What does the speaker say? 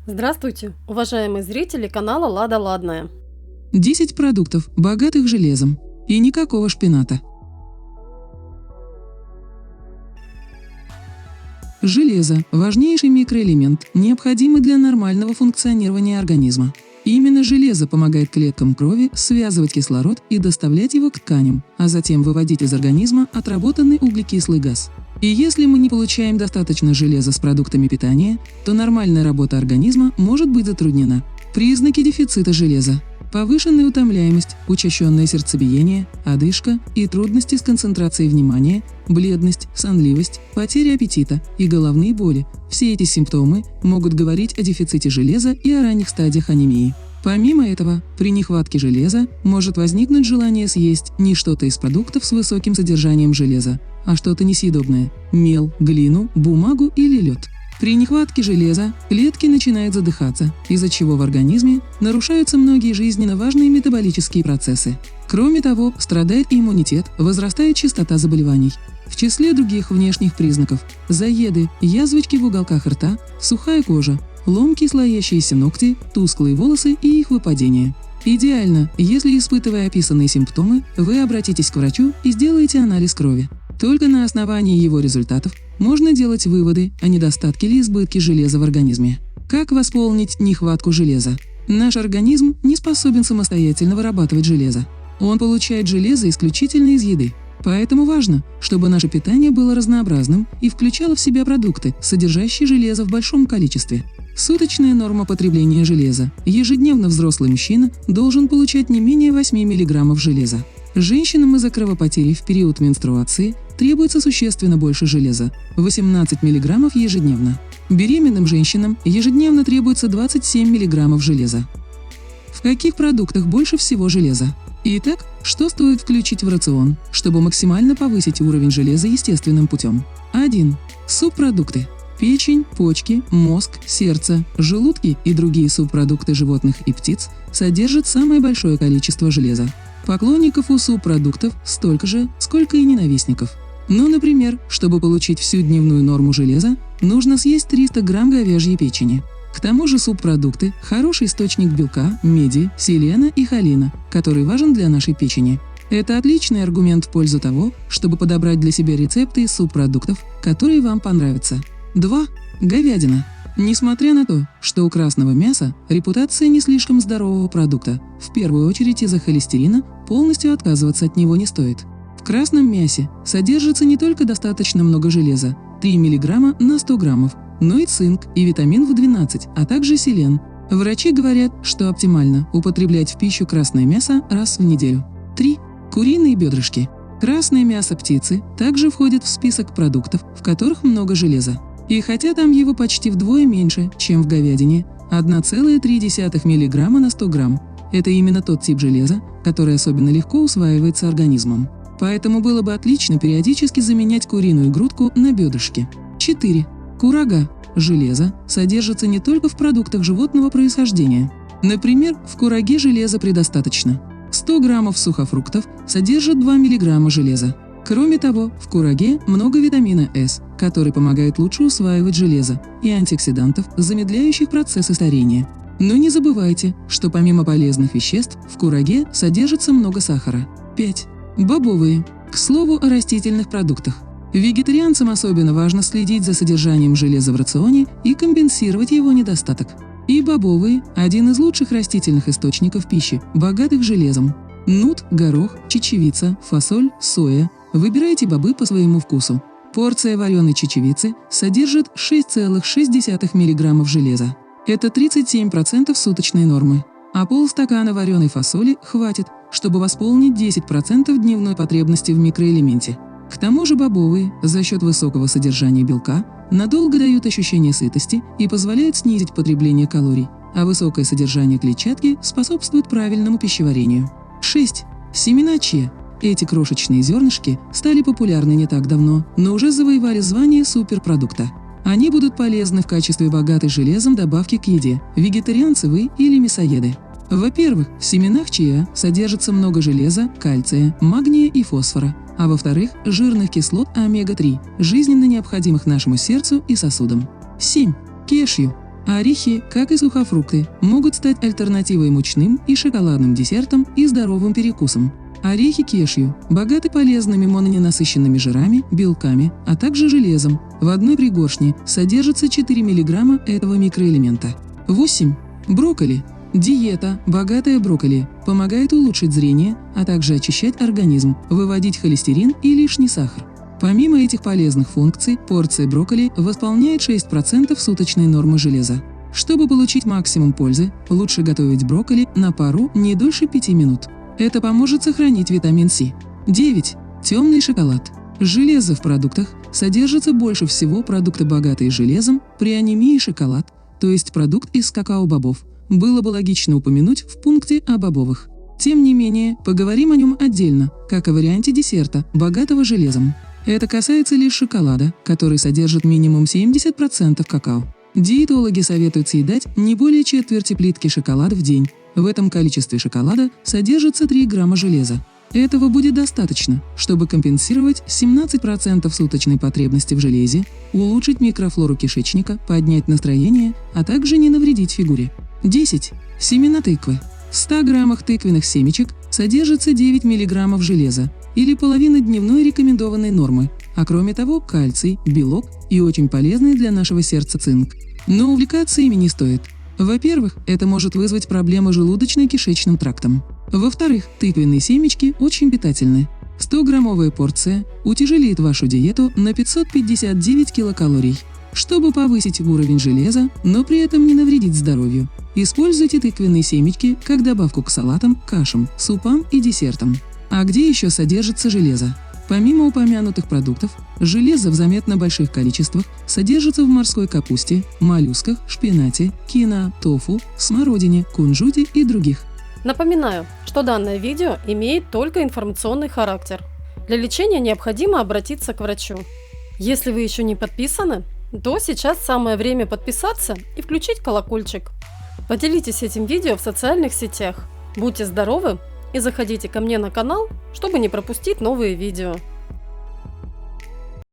Здравствуйте, уважаемые зрители канала Лада Ладная. 10 продуктов, богатых железом. И никакого шпината. Железо – важнейший микроэлемент, необходимый для нормального функционирования организма. Именно железо помогает клеткам крови связывать кислород и доставлять его к тканям, а затем выводить из организма отработанный углекислый газ. И если мы не получаем достаточно железа с продуктами питания, то нормальная работа организма может быть затруднена. Признаки дефицита железа: повышенная утомляемость, учащенное сердцебиение, одышка и трудности с концентрацией внимания, бледность, сонливость, потеря аппетита и головные боли. Все эти симптомы могут говорить о дефиците железа и о ранних стадиях анемии. Помимо этого, при нехватке железа может возникнуть желание съесть не что-то из продуктов с высоким содержанием железа, а что-то несъедобное – мел, глину, бумагу или лед. При нехватке железа клетки начинают задыхаться, из-за чего в организме нарушаются многие жизненно важные метаболические процессы. Кроме того, страдает иммунитет, возрастает частота заболеваний. В числе других внешних признаков – заеды, язвочки в уголках рта, сухая кожа, ломкие слоящиеся ногти, тусклые волосы и их выпадение. Идеально, если, испытывая описанные симптомы, вы обратитесь к врачу и сделаете анализ крови. Только на основании его результатов можно делать выводы о недостатке или избытке железа в организме. Как восполнить нехватку железа? Наш организм не способен самостоятельно вырабатывать железо. Он получает железо исключительно из еды. Поэтому важно, чтобы наше питание было разнообразным и включало в себя продукты, содержащие железо в большом количестве. Суточная норма потребления железа. Ежедневно взрослый мужчина должен получать не менее 8 мг железа. Женщинам из-за кровопотери в период менструации требуется существенно больше железа – 18 мг ежедневно. Беременным женщинам ежедневно требуется 27 мг железа. В каких продуктах больше всего железа? Итак, что стоит включить в рацион, чтобы максимально повысить уровень железа естественным путем? 1. Субпродукты. Печень, почки, мозг, сердце, желудки и другие субпродукты животных и птиц содержат самое большое количество железа. Поклонников у субпродуктов столько же, сколько и ненавистников. Ну, например, чтобы получить всю дневную норму железа, нужно съесть 300 грамм говяжьей печени. К тому же субпродукты – хороший источник белка, меди, селена и холина, который важен для нашей печени. Это отличный аргумент в пользу того, чтобы подобрать для себя рецепты из субпродуктов, которые вам понравятся. 2. Говядина. Несмотря на то, что у красного мяса репутация не слишком здорового продукта, в первую очередь из-за холестерина, полностью отказываться от него не стоит. В красном мясе содержится не только достаточно много железа – 3 мг на 100 граммов, но и цинк и витамин В12, а также селен. Врачи говорят, что оптимально употреблять в пищу красное мясо раз в неделю. 3. Куриные бедрышки. Красное мясо птицы также входит в список продуктов, в которых много железа. И хотя там его почти вдвое меньше, чем в говядине – 1,3 мг на 100 грамм, это именно тот тип железа, который особенно легко усваивается организмом. Поэтому было бы отлично периодически заменять куриную грудку на бедрышки. 4. Курага. Железо содержится не только в продуктах животного происхождения. Например, в кураге железа предостаточно. 100 граммов сухофруктов содержат 2 мг железа. Кроме того, в кураге много витамина С, который помогает лучше усваивать железо, и антиоксидантов, замедляющих процессы старения. Но не забывайте, что помимо полезных веществ в кураге содержится много сахара. 5. Бобовые. К слову о растительных продуктах. Вегетарианцам особенно важно следить за содержанием железа в рационе и компенсировать его недостаток. И бобовые – один из лучших растительных источников пищи, богатых железом. Нут, горох, чечевица, фасоль, соя. Выбирайте бобы по своему вкусу. Порция вареной чечевицы содержит 6,6 мг железа. Это 37% суточной нормы. А полстакана вареной фасоли хватит, чтобы восполнить 10% дневной потребности в микроэлементе. К тому же бобовые, за счет высокого содержания белка, надолго дают ощущение сытости и позволяют снизить потребление калорий, а высокое содержание клетчатки способствует правильному пищеварению. 6. Семена чиа. Эти крошечные зернышки стали популярны не так давно, но уже завоевали звание суперпродукта. Они будут полезны в качестве богатой железом добавки к еде, вегетарианцы вы или мясоеды. Во-первых, в семенах чиа содержится много железа, кальция, магния и фосфора, а во-вторых, жирных кислот омега-3, жизненно необходимых нашему сердцу и сосудам. 7. Кешью. Орехи, как и сухофрукты, могут стать альтернативой мучным и шоколадным десертам и здоровым перекусам. Орехи кешью богаты полезными мононенасыщенными жирами, белками, а также железом. В одной пригоршне содержится 4 мг этого микроэлемента. 8. Брокколи. Диета, богатая брокколи, помогает улучшить зрение, а также очищать организм, выводить холестерин и лишний сахар. Помимо этих полезных функций, порция брокколи восполняет 6% суточной нормы железа. Чтобы получить максимум пользы, лучше готовить брокколи на пару не дольше 5 минут. Это поможет сохранить витамин С. 9. Темный шоколад. Железо в продуктах содержится больше всего продукты, богатые железом, при анемии шоколад, то есть продукт из какао-бобов. Было бы логично упомянуть в пункте о бобовых. Тем не менее, поговорим о нем отдельно, как о варианте десерта, богатого железом. Это касается лишь шоколада, который содержит минимум 70% какао. Диетологи советуют съедать не более четверти плитки шоколада в день. В этом количестве шоколада содержится 3 грамма железа. Этого будет достаточно, чтобы компенсировать 17% суточной потребности в железе, улучшить микрофлору кишечника, поднять настроение, а также не навредить фигуре. 10. Семена тыквы. В 100 граммах тыквенных семечек содержится 9 мг железа, или половина дневной рекомендованной нормы, а кроме того кальций, белок и очень полезный для нашего сердца цинк. Но увлекаться ими не стоит. Во-первых, это может вызвать проблемы с желудочно-кишечным трактом. Во-вторых, тыквенные семечки очень питательны. 100-граммовая порция утяжелит вашу диету на 559 килокалорий. Чтобы повысить уровень железа, но при этом не навредить здоровью, используйте тыквенные семечки как добавку к салатам, кашам, супам и десертам. А где еще содержится железо? Помимо упомянутых продуктов, железо в заметно больших количествах содержится в морской капусте, моллюсках, шпинате, киноа, тофу, смородине, кунжуте и других. Напоминаю, что данное видео имеет только информационный характер. Для лечения необходимо обратиться к врачу. Если вы еще не подписаны, то сейчас самое время подписаться и включить колокольчик. Поделитесь этим видео в социальных сетях. Будьте здоровы! И заходите ко мне на канал, чтобы не пропустить новые видео.